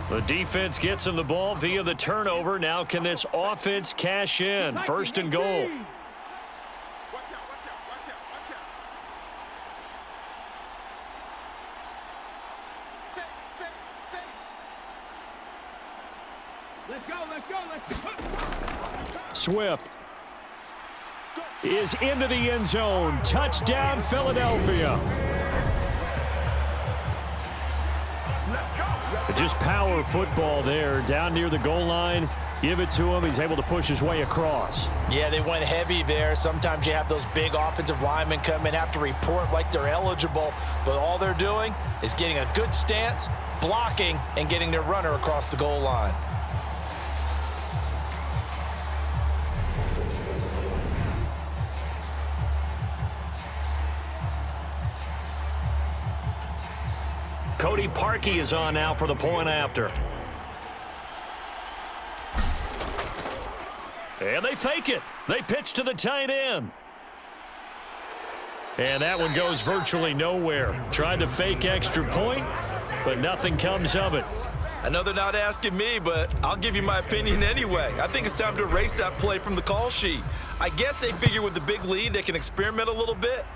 The defense gets him the ball via the turnover. Now can this offense cash in? First and goal. Swift is into the end zone. Touchdown, Philadelphia. Just power football there down near the goal line. Give it to him. He's able to push his way across. Yeah, they went heavy there. Sometimes you have those big offensive linemen come in, have to report like they're eligible, but all they're doing is getting a good stance, blocking, and getting their runner across the goal line. Cody Parkey is on now for the point after. And they fake it. They pitch to the tight end. And that one goes virtually nowhere. Tried to fake extra point, but nothing comes of it. I know they're not asking me, but I'll give you my opinion anyway. I think it's time to erase that play from the call sheet. I guess they figure with the big lead they can experiment a little bit.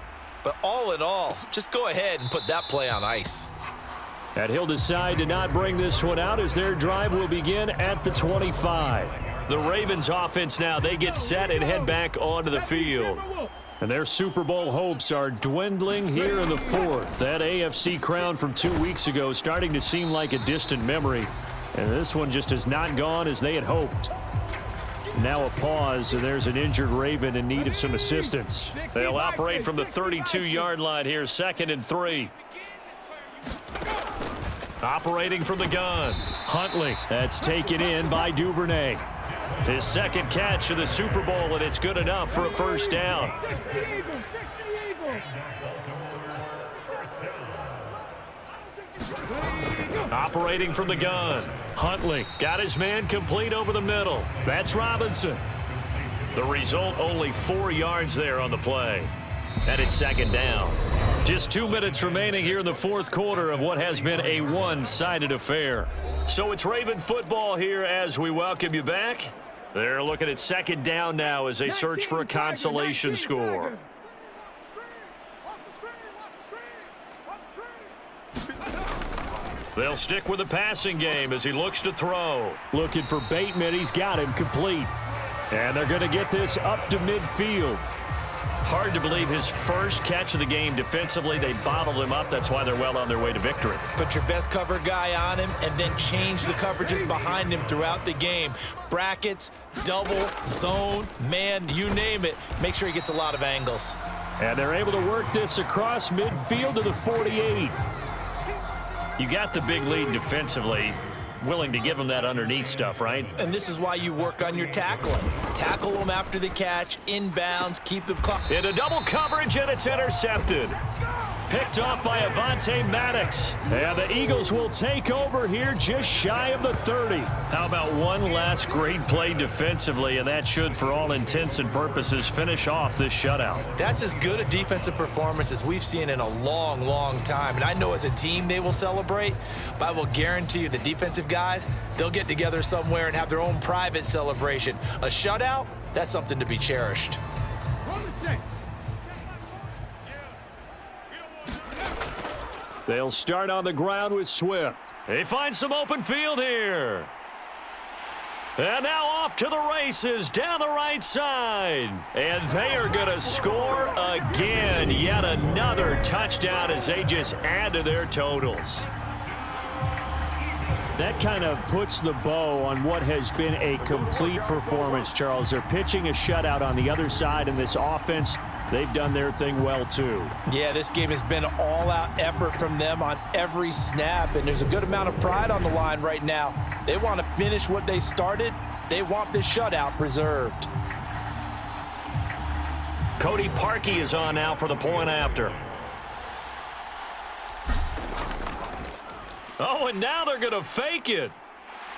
But all in all, just go ahead and put that play on ice. And he'll decide to not bring this one out as their drive will begin at the 25. The Ravens offense now, they get set and head back onto the field. And their Super Bowl hopes are dwindling here in the fourth. That AFC crown from 2 weeks ago starting to seem like a distant memory. And this one just has not gone as they had hoped. Now a pause, and there's an injured Raven in need of some assistance. They'll operate from the 32-yard line here, 2nd and 3. Operating from the gun. Huntley. That's taken in by Duvernay. His second catch of the Super Bowl, and it's good enough for a first down. Operating from the gun. Huntley got his man complete over the middle. That's Robinson. The result, only 4 yards there on the play. And it's 2nd down. Just 2 minutes remaining here in the fourth quarter of what has been a one-sided affair. So it's Raven football here as we welcome you back. They're looking at 2nd down now as they search for a consolation score. They'll stick with the passing game as he looks to throw. Looking for Bateman. He's got him complete. And they're going to get this up to midfield. Hard to believe his first catch of the game defensively. They bottled him up. That's why they're well on their way to victory. Put your best cover guy on him and then change the coverages behind him throughout the game. Brackets, double, zone, man, you name it. Make sure he gets a lot of angles. And they're able to work this across midfield to the 48. You got the big lead defensively. Willing to give him that underneath stuff, right? And this is why you work on your tackling. Tackle them after the catch, inbounds, keep them clock. Into double coverage, and it's intercepted. Picked off by Avonte Maddox. And the Eagles will take over here just shy of the 30. How about one last great play defensively, and that should, for all intents and purposes, finish off this shutout. That's as good a defensive performance as we've seen in a long, long time. And I know as a team they will celebrate, but I will guarantee you the defensive guys, they'll get together somewhere and have their own private celebration. A shutout, that's something to be cherished. They'll start on the ground with Swift. They find some open field here. And now off to the races down the right side. And they are going to score again. Yet another touchdown as they just add to their totals. That kind of puts the bow on what has been a complete performance, Charles. They're pitching a shutout on the other side in this offense. They've done their thing well, too. Yeah, this game has been all-out effort from them on every snap, and there's a good amount of pride on the line right now. They want to finish what they started. They want this shutout preserved. Cody Parkey is on now for the point after. Oh, and now they're going to fake it.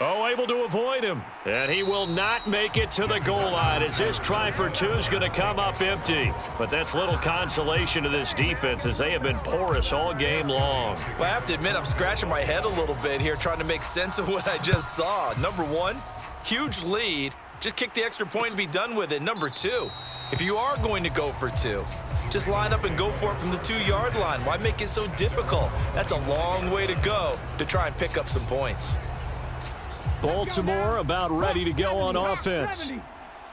Oh, able to avoid him. And he will not make it to the goal line as his try for two is going to come up empty. But that's little consolation to this defense as they have been porous all game long. Well, I have to admit, I'm scratching my head a little bit here trying to make sense of what I just saw. Number one, huge lead. Just kick the extra point and be done with it. Number two, if you are going to go for two, just line up and go for it from the 2-yard line. Why make it so difficult? That's a long way to go to try and pick up some points. Baltimore about ready to go on offense.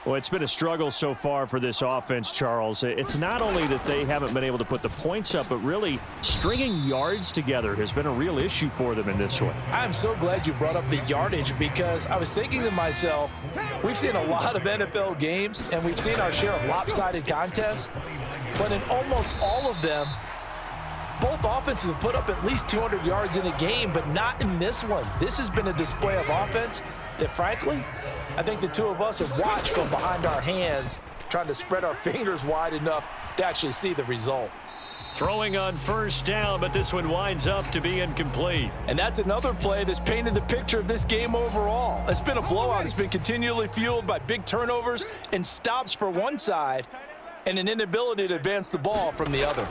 Well, it's been a struggle so far for this offense, Charles. It's not only that they haven't been able to put the points up, but really stringing yards together has been a real issue for them in this one. I'm so glad you brought up the yardage because I was thinking to myself, we've seen a lot of NFL games and we've seen our share of lopsided contests, but in almost all of them, both offenses have put up at least 200 yards in a game, but not in this one. This has been a display of offense that, frankly, I think the two of us have watched from behind our hands, trying to spread our fingers wide enough to actually see the result. Throwing on first down, but this one winds up to be incomplete. And that's another play that's painted the picture of this game overall. It's been a blowout. It's been continually fueled by big turnovers and stops for one side and an inability to advance the ball from the other.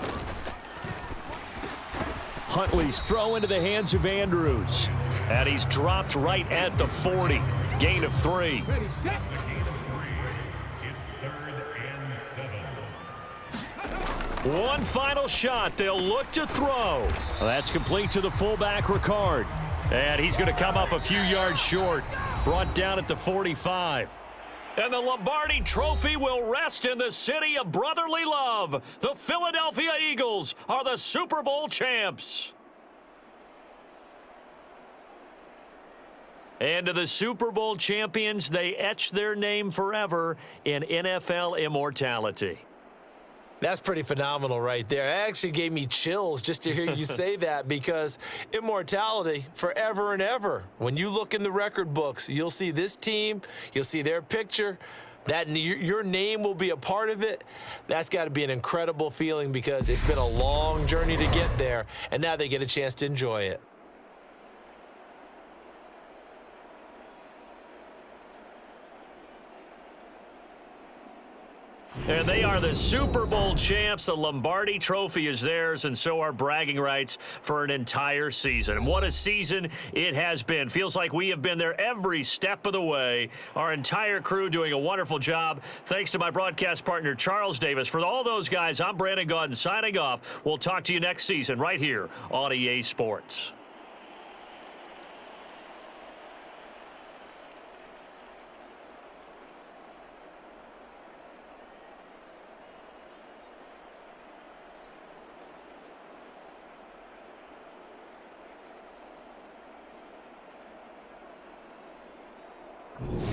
Huntley's throw into the hands of Andrews. And he's dropped right at the 40. Gain of 3. One final shot. They'll look to throw. That's complete to the fullback, Ricard. And he's going to come up a few yards short. Brought down at the 45. And the Lombardi Trophy will rest in the city of brotherly love. The Philadelphia Eagles are the Super Bowl champs. And to the Super Bowl champions, they etch their name forever in NFL immortality. That's pretty phenomenal right there. It actually gave me chills just to hear you say that because immortality forever and ever. When you look in the record books, you'll see this team, you'll see their picture, that your name will be a part of it. That's got to be an incredible feeling because it's been a long journey to get there, and now they get a chance to enjoy it. And they are the Super Bowl champs. The Lombardi Trophy is theirs, and so are bragging rights for an entire season. And what a season it has been. Feels like we have been there every step of the way. Our entire crew doing a wonderful job. Thanks to my broadcast partner, Charles Davis. For all those guys, I'm Brandon Gaudin signing off. We'll talk to you next season right here on EA Sports. You